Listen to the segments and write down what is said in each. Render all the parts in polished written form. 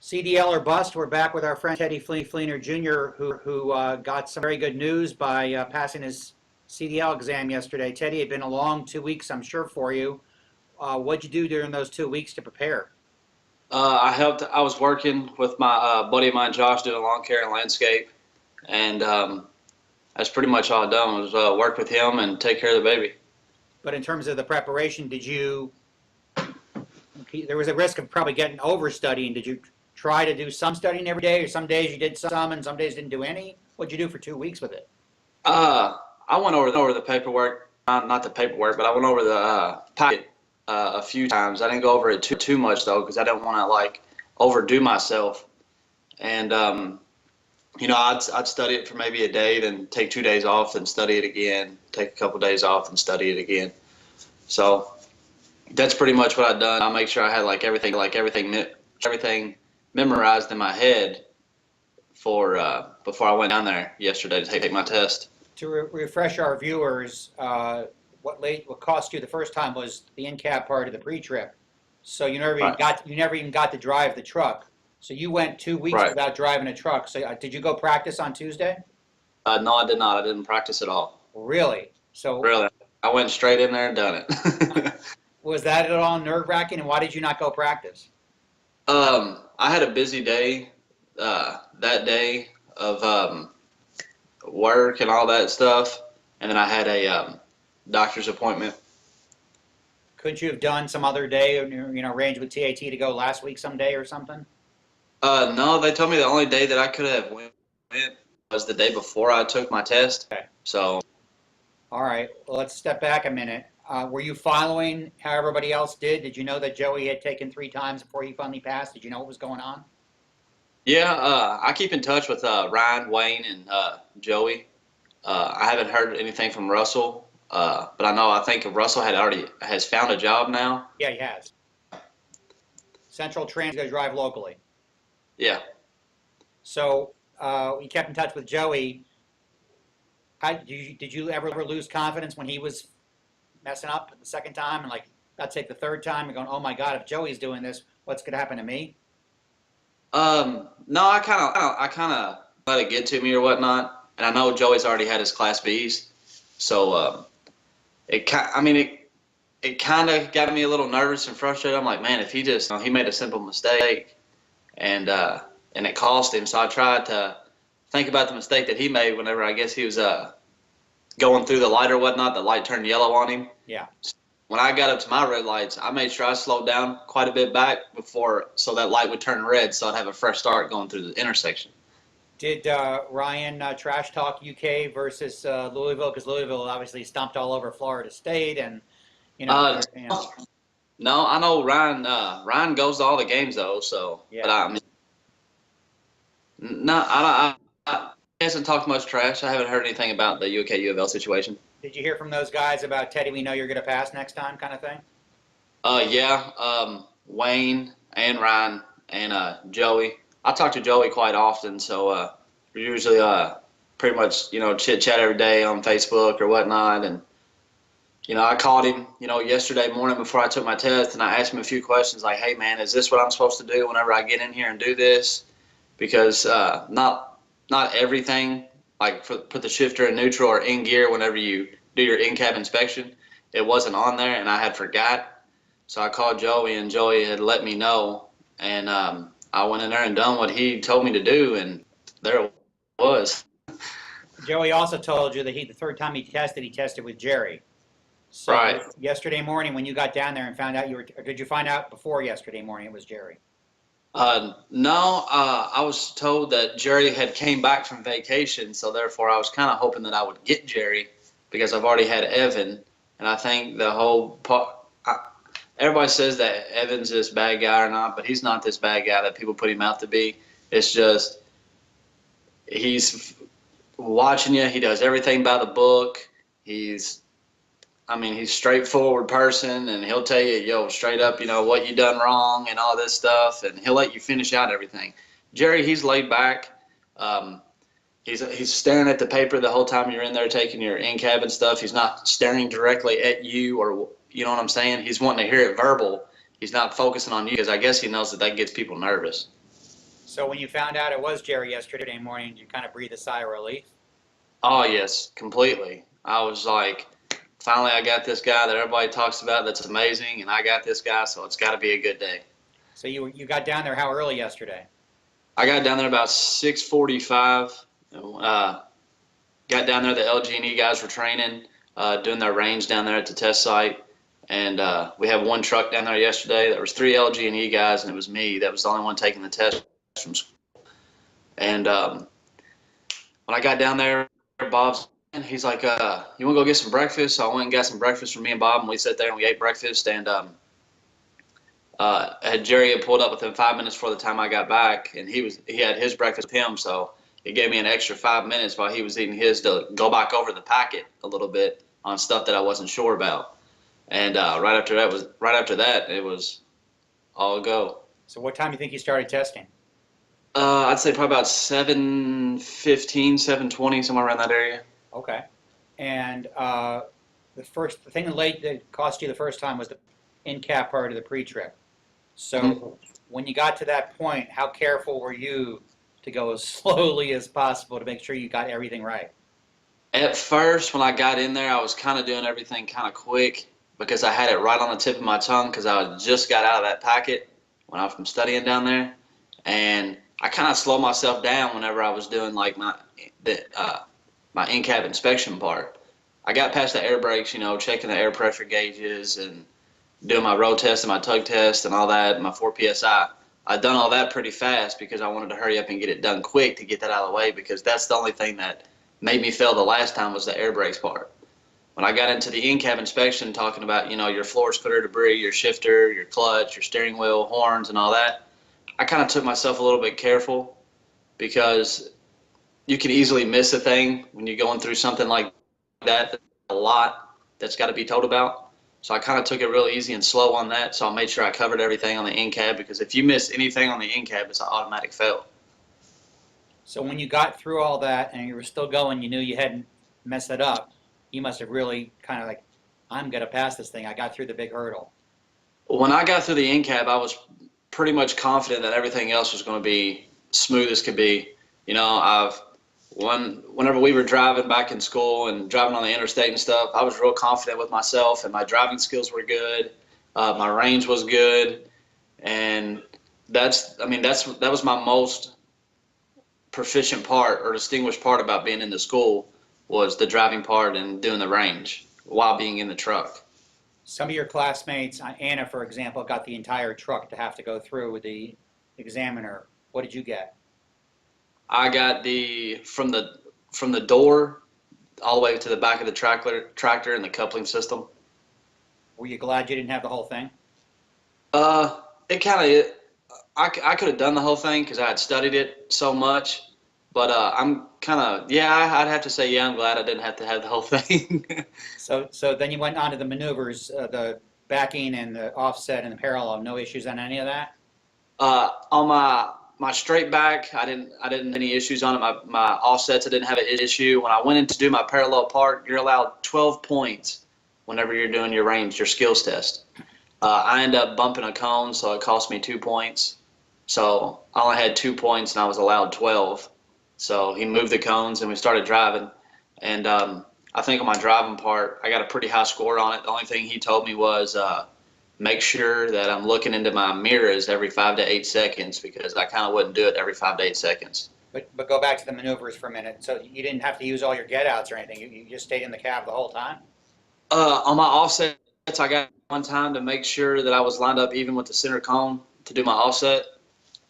CDL or bust. We're back with our friend Teddy Flener Jr., who got some very good news by passing his CDL exam yesterday. Teddy, it had been a long 2 weeks, I'm sure, for you. What'd you do during those 2 weeks to prepare? I was working with my buddy of mine, Josh, doing lawn care and landscape, and that's pretty much all I done was work with him and take care of the baby. But in terms of the preparation, there was a risk of probably getting overstudying. Did you try to do some studying every day, or some days you did some and some days didn't do any? What'd you do for 2 weeks with it? I went over the paperwork, not the paperwork, but I went over the packet a few times. I didn't go over it too much though, because I didn't want to like overdo myself. And I'd study it for maybe a day, then take 2 days off, then study it again. Take a couple days off and study it again. So that's pretty much what I've done. I make sure I had everything memorized in my head for before I went down there yesterday to take my test. To refresh our viewers, what cost you the first time was the in-cab part of the pre-trip. So you never even got to drive the truck. So you went 2 weeks without driving a truck. So did you go practice on Tuesday? No, I did not. I didn't practice at all. Really? So really, I went straight in there and done it. Was that at all nerve-wracking, and why did you not go practice? I had a busy day that day of work and all that stuff, and then I had a doctor's appointment. Couldn't you have done some other day, arranged with TAT to go last week someday or something? No, they told me the only day that I could have went was the day before I took my test. Okay. So. All right. Well, let's step back a minute. Were you following how everybody else did? Did you know that Joey had taken 3 times before he finally passed? Did you know what was going on? Yeah, I keep in touch with Ryan, Wayne, and Joey. I haven't heard anything from Russell, but I think Russell has found a job now. Yeah, he has. Central Train's going to drive locally. Yeah. So we kept in touch with Joey. Did you ever lose confidence when he was messing up the second time, and I'd take the third time and going, oh my God, if Joey's doing this, what's going to happen to me? No, I kind of let it get to me or whatnot, and I know Joey's already had his Class Bs, so it kind of got me a little nervous and frustrated. I'm like, man, if he made a simple mistake, and it cost him. So I tried to think about the mistake that he made whenever I guess he was going through the light or whatnot. The light turned yellow on him. Yeah. When I got up to my red lights, I made sure I slowed down quite a bit back so that light would turn red, so I'd have a fresh start going through the intersection. Did Ryan trash talk UK versus Louisville? Because Louisville obviously stomped all over Florida State, and No, I know Ryan. Ryan goes to all the games though, so. Yeah. But I mean, no, I hasn't talked much trash. I haven't heard anything about the UK U of L situation. Did you hear from those guys about Teddy? We know you're going to pass next time, kind of thing. Yeah. Wayne and Ryan and Joey. I talk to Joey quite often, so we usually pretty much chit chat every day on Facebook or whatnot. And I called him yesterday morning before I took my test, and I asked him a few questions like, hey man, is this what I'm supposed to do whenever I get in here and do this? Because not everything, like put the shifter in neutral or in gear whenever you do your in-cab inspection, it wasn't on there, and I had forgot. So I called Joey, and Joey had let me know, and I went in there and done what he told me to do, and there it was. Joey also told you that the third time he tested with Jerry. So right. Yesterday morning when you got down there and found out or did you find out before yesterday morning it was Jerry? No, I was told that Jerry had came back from vacation, so therefore I was kind of hoping that I would get Jerry because I've already had Evan, and I think the whole everybody says that Evan's this bad guy or not, but he's not this bad guy that people put him out to be. It's just he's watching you. He does everything by the book. He's a straightforward person, and he'll tell you, straight up, what you done wrong and all this stuff, and he'll let you finish out everything. Jerry, he's laid back. He's staring at the paper the whole time you're in there taking your in-cabin stuff. He's not staring directly at you, or you know what I'm saying? He's wanting to hear it verbal. He's not focusing on you because I guess he knows that gets people nervous. So when you found out it was Jerry yesterday morning, did you kind of breathe a sigh of relief? Oh yes, completely. I was like, finally I got this guy that everybody talks about that's amazing, and I got this guy, so it's got to be a good day. So you got down there how early yesterday? I got down there about 6:45. Got down there, the LG&E guys were training, doing their range down there at the test site. And we had one truck down there yesterday. There was 3 LG&E guys, and it was me. That was the only one taking the test from school. And when I got down there, Bob's, he's like, you want to go get some breakfast? So I went and got some breakfast for me and Bob, and we sat there and we ate breakfast. And Jerry had pulled up within 5 minutes before the time I got back, and he had his breakfast with him, so it gave me an extra 5 minutes while he was eating his to go back over the packet a little bit on stuff that I wasn't sure about. And right after that, it was all go. So what time do you think you started testing? I'd say probably about 7:15, 7:20, somewhere around that area. Okay. And the thing that cost you the first time was the in-cap part of the pre-trip. So when you got to that point, how careful were you to go as slowly as possible to make sure you got everything right? At first, when I got in there, I was kind of doing everything kind of quick because I had it right on the tip of my tongue because I just got out of that packet when I was from studying down there. And I kind of slowed myself down whenever I was doing like my in-cab inspection part. I got past the air brakes, checking the air pressure gauges and doing my road test and my tug test and all that, and my 4 PSI. I'd done all that pretty fast because I wanted to hurry up and get it done quick to get that out of the way because that's the only thing that made me fail the last time was the air brakes part. When I got into the in-cab inspection talking about, your floor splitter debris, your shifter, your clutch, your steering wheel, horns, and all that, I kind of took myself a little bit careful because you can easily miss a thing when you're going through something like that, a lot that's got to be told about. So I kind of took it real easy and slow on that. So I made sure I covered everything on the in-cab because if you miss anything on the in-cab, it's an automatic fail. So when you got through all that and you were still going, you knew you hadn't messed it up. You must have really kind of like, I'm going to pass this thing. I got through the big hurdle. When I got through the in-cab, I was pretty much confident that everything else was going to be smooth as could be. Whenever we were driving back in school and driving on the interstate and stuff, I was real confident with myself and my driving skills were good. My range was good. And that was my most proficient part or distinguished part about being in the school was the driving part and doing the range while being in the truck. Some of your classmates, Anna, for example, got the entire truck to have to go through with the examiner. What did you get? I got from the door all the way to the back of the tractor and the coupling system. Were you glad you didn't have the whole thing? It kind of, I could have done the whole thing because I had studied it so much, but I'm kind of, I'd have to say, I'm glad I didn't have to have the whole thing. So then you went on to the maneuvers, the backing and the offset and the parallel. No issues on any of that? On my straight back, I didn't have any issues on it. My offsets, I didn't have an issue. When I went in to do my parallel part, you're allowed 12 points whenever you're doing your skills test. I ended up bumping a cone, so it cost me 2 points. So I only had 2 points, and I was allowed 12. So he moved the cones, and we started driving. And I think on my driving part, I got a pretty high score on it. The only thing he told me was make sure that I'm looking into my mirrors every 5 to 8 seconds because I kind of wouldn't do it every 5 to 8 seconds. But go back to the maneuvers for a minute. So you didn't have to use all your get-outs or anything. You just stayed in the cab the whole time? On my offsets, I got one time to make sure that I was lined up even with the center cone to do my offset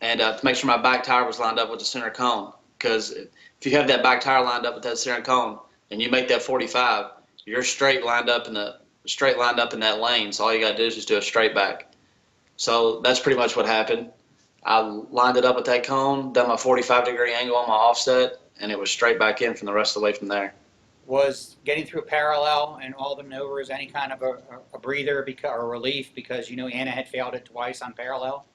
and to make sure my back tire was lined up with the center cone. Because if you have that back tire lined up with that center cone and you make that 45, you're straight lined up in that lane. So all you got to do is just do a straight back. So that's pretty much what happened. I lined it up with that cone, done my 45-degree angle on my offset, and it was straight back in from the rest of the way from there. Was getting through parallel and all the maneuvers any kind of a breather or a relief because you knew Anna had failed it twice on parallel?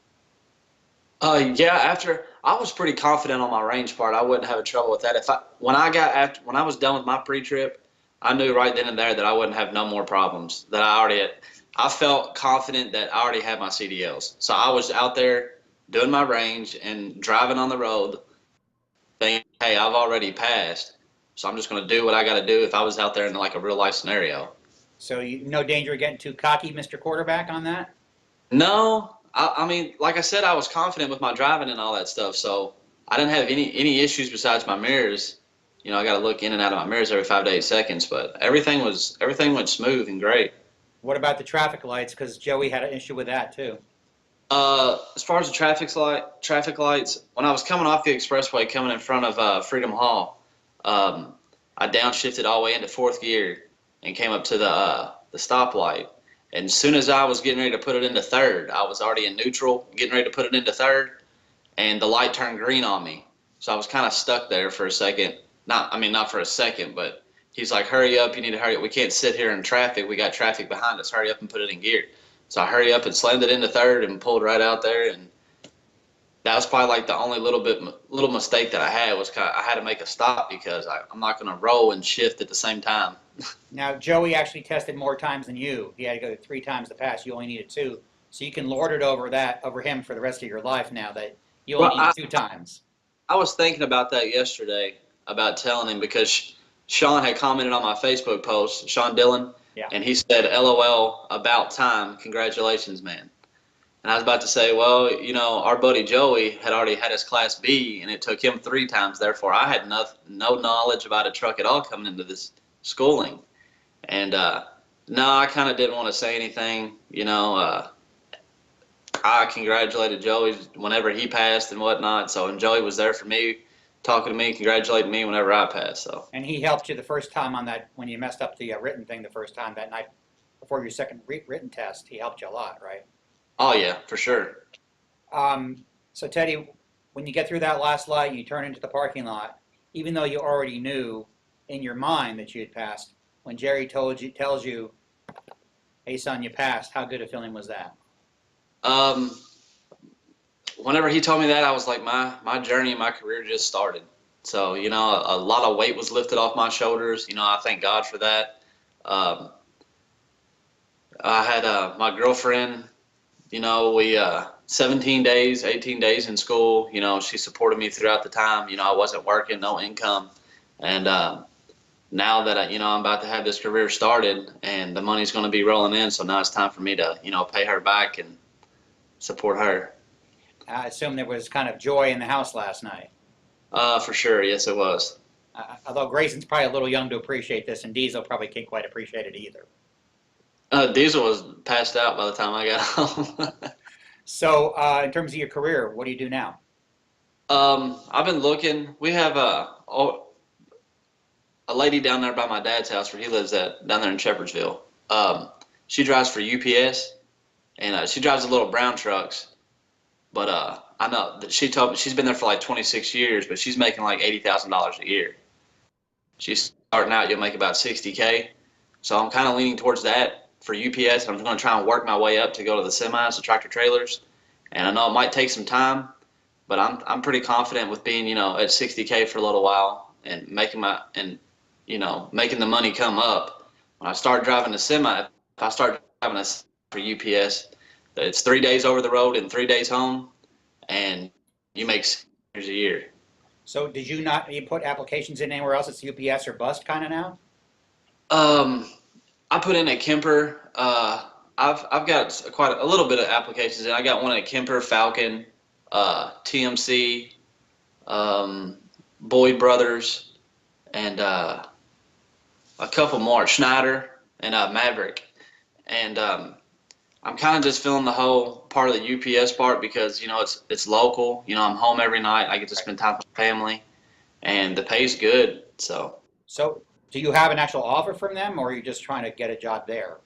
After I was pretty confident on my range part, I wouldn't have trouble with that. When I was done with my pre-trip, I knew right then and there that I wouldn't have no more problems. That I felt confident that I already had my CDLs. So I was out there doing my range and driving on the road, thinking, hey, I've already passed, so I'm just going to do what I got to do if I was out there in like a real life scenario. So no danger of getting too cocky, Mr. Quarterback, on that? No, I mean, like I said, I was confident with my driving and all that stuff, so I didn't have any issues besides my mirrors. You know, I got to look in and out of my mirrors every 5 to 8 seconds, but everything went smooth and great. What about the traffic lights? Because Joey had an issue with that too. As far as the traffic lights, when I was coming off the expressway, coming in front of Freedom Hall, I downshifted all the way into fourth gear and came up to the stoplight. And as soon as I was getting ready to put it into third, I was already in neutral, getting ready to put it into third, and the light turned green on me. So I was kind of stuck there for a second. Not for a second, but he's like, hurry up, you need to hurry up. We can't sit here in traffic. We got traffic behind us. Hurry up and put it in gear. So I hurry up and slammed it into third and pulled right out there. And that was probably like the only little mistake that I had was I had to make a stop because I'm not going to roll and shift at the same time. Now, Joey actually tested more times than you. He had to go 3 times to pass. You only needed 2. So you can lord it over him for the rest of your life now that you only need 2 times. I was thinking about that yesterday, about telling him, because Sean had commented on my Facebook post, Sean Dillon, Yeah. and he said, LOL, about time. Congratulations, man. And I was about to say, well, you know, our buddy Joey had already had his Class B, and it took him 3 times. Therefore, I had no knowledge about a truck at all coming into this schooling. And no, I kind of didn't want to say anything. You know, I congratulated Joey whenever he passed and whatnot. So, and Joey was there for me, talking to me, congratulating me whenever I passed. So. And he helped you the first time on that, when you messed up the written thing the first time that night before your second written test. He helped you a lot, right? Oh, yeah, for sure. So, Teddy, when you get through that last light, you turn into the parking lot, even though you already knew in your mind that you had passed, when Jerry tells you, hey, son, you passed, how good a feeling was that? Whenever he told me that, I was like, my journey in my career just started. So, you know, a lot of weight was lifted off my shoulders. You know, I thank God for that. I had my girlfriend, you know, we 17 days, 18 days in school. You know, she supported me throughout the time. You know, I wasn't working, no income. And now that, you know, I'm about to have this career started and the money's going to be rolling in, so now it's time for me to, you know, pay her back and support her. I assume there was kind of joy in the house last night. For sure, yes, it was. Although Grayson's probably a little young to appreciate this, and Diesel probably can't quite appreciate it either. Diesel was passed out by the time I got home. So, in terms of your career, what do you do now? I've been looking. We have a lady down there by my dad's house where he lives at, down there in Shepherdsville. She drives for UPS, and she drives the little brown trucks. But I know that she told me she's been there for like 26 years, but she's making like $80,000 a year. She's starting out, you'll make about 60K. So I'm kind of leaning towards that for UPS. I'm going to try and work my way up to go to the semis, the tractor trailers. And I know it might take some time, but I'm pretty confident with being, you know, at 60K for a little while and making the money come up. When I start driving a semi, if I start driving a for UPS, it's 3 days over the road and 3 days home, and you make $6 a year. So did you put applications in anywhere else? It's UPS or bust kind of now? I put in a Kemper. I've got quite a little bit of applications in. I got one at Kemper, Falcon, TMC, Boyd Brothers, and a couple more, Schneider and Maverick. And I'm kind of just feeling the whole part of the UPS part because, you know, it's local. You know, I'm home every night. I get to spend time with my family, and the pay's good. So do you have an actual offer from them, or are you just trying to get a job there?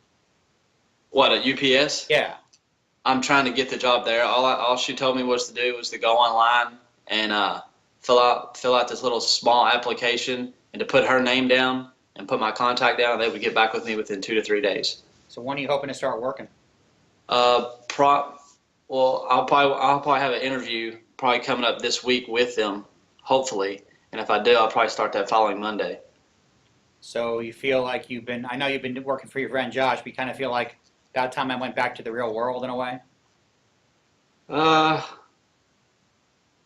What, at UPS? Yeah. I'm trying to get the job there. All she told me was to do was to go online and fill out this little small application and to put her name down and put my contact down, and they would get back with me within 2 to 3 days. So when are you hoping to start working? Well, I'll probably have an interview probably coming up this week with them, hopefully. And if I do, I'll probably start that following Monday. So you feel like I know you've been working for your friend Josh, but you kind of feel like about time I went back to the real world in a way?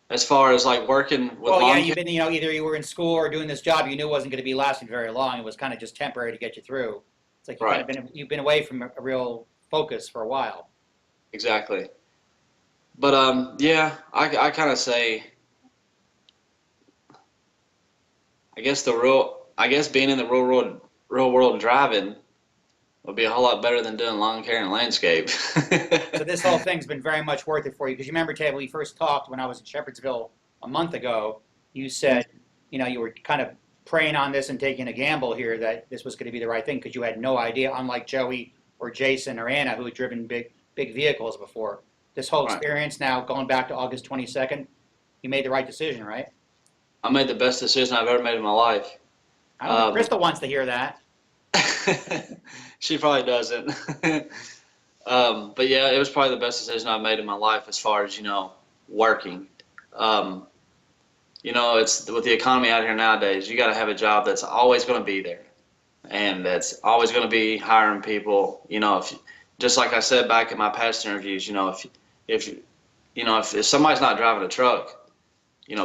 as far as like working with Well, yeah, lawn you've care. been, either you were in school or doing this job you knew wasn't going to be lasting very long. It was kind of just temporary to get you through. It's like Right, you've been away from a real focus for a while. exactly. But yeah, I kind of say, I guess being in the real world driving would be a whole lot better than doing lawn care and landscape. So this whole thing's been very much worth it for you because you remember, Ted, when we first talked when I was in Shepherdsville a month ago, you said, you were kind of preying on this and taking a gamble here that this was going to be the right thing because you had no idea, unlike Joey or Jason or Anna who had driven big vehicles before. This whole Right. experience now, going back to August 22nd, you made the right decision, right? I made the best decision I've ever made in my life. I don't think Crystal wants to hear that. She probably doesn't. But yeah, it was probably the best decision I've made in my life as far as, working. Um, it's with the economy out here nowadays, you got to have a job that's always going to be there and that's always going to be hiring people. Just like I said back in my past interviews, if if somebody's not driving a truck,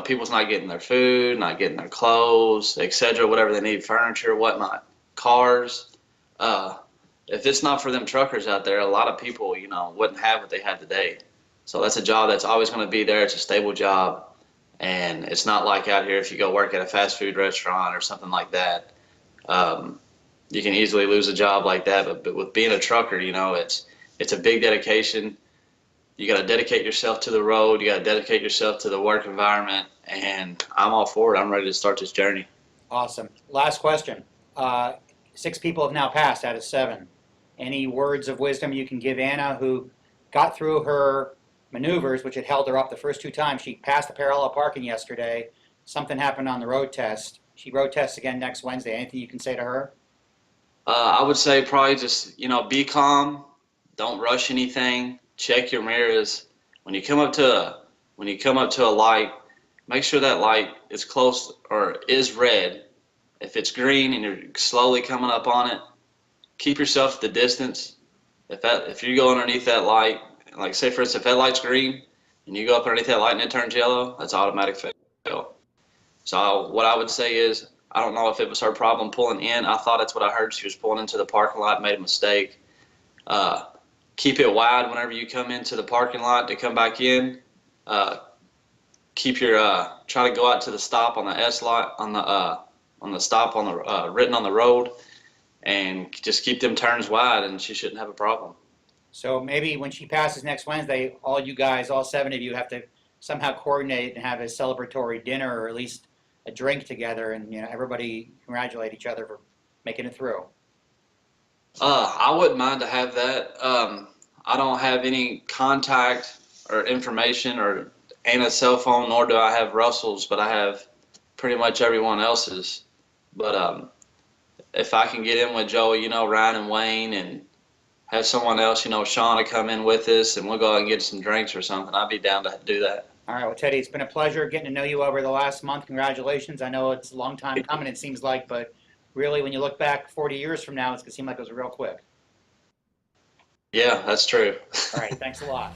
people's not getting their food, not getting their clothes, etc., whatever they need, furniture, whatnot, cars. If it's not for them truckers out there, a lot of people, wouldn't have what they have today. So that's a job that's always going to be there. It's a stable job. And it's not like out here if you go work at a fast food restaurant or something like that, you can easily lose a job like that. But with being a trucker, it's a big dedication. You got to dedicate yourself to the road. You got to dedicate yourself to the work environment. And I'm all for it. I'm ready to start this journey. Awesome. Last question. 6 people have now passed out of 7. Any words of wisdom you can give Anna, who got through her maneuvers, which had held her up the first 2 times? She passed the parallel parking yesterday. Something happened on the road test. She road tests again next Wednesday. Anything you can say to her? I would say probably just, be calm. Don't rush anything. Check your mirrors. When you come up to a light, make sure that light is close or is red. If it's green and you're slowly coming up on it, keep yourself at the distance. If you go underneath that light, like say for instance, if that light's green and you go up underneath that light and it turns yellow, that's automatic fail. So what I would say is, I don't know if it was her problem pulling in. I thought that's what I heard. She was pulling into the parking lot, made a mistake. Keep it wide whenever you come into the parking lot to come back in. Keep your try to go out to the stop on the S lot on the stop on the written on the road, and just keep them turns wide, and she shouldn't have a problem. So maybe when she passes next Wednesday, all you guys, all 7 of you, have to somehow coordinate and have a celebratory dinner or at least a drink together, and everybody congratulate each other for making it through. I wouldn't mind to have that. I don't have any contact or information or Anna's cell phone, nor do I have Russell's, but I have pretty much everyone else's. But if I can get in with Joey, Ryan and Wayne, and have someone else, Sean, to come in with us, and we'll go out and get some drinks or something, I'd be down to do that. All right, well, Teddy, it's been a pleasure getting to know you over the last month. Congratulations. I know it's a long time coming, it seems like, but really, when you look back 40 years from now, it's going to seem like it was real quick. Yeah, that's true. All right, thanks a lot.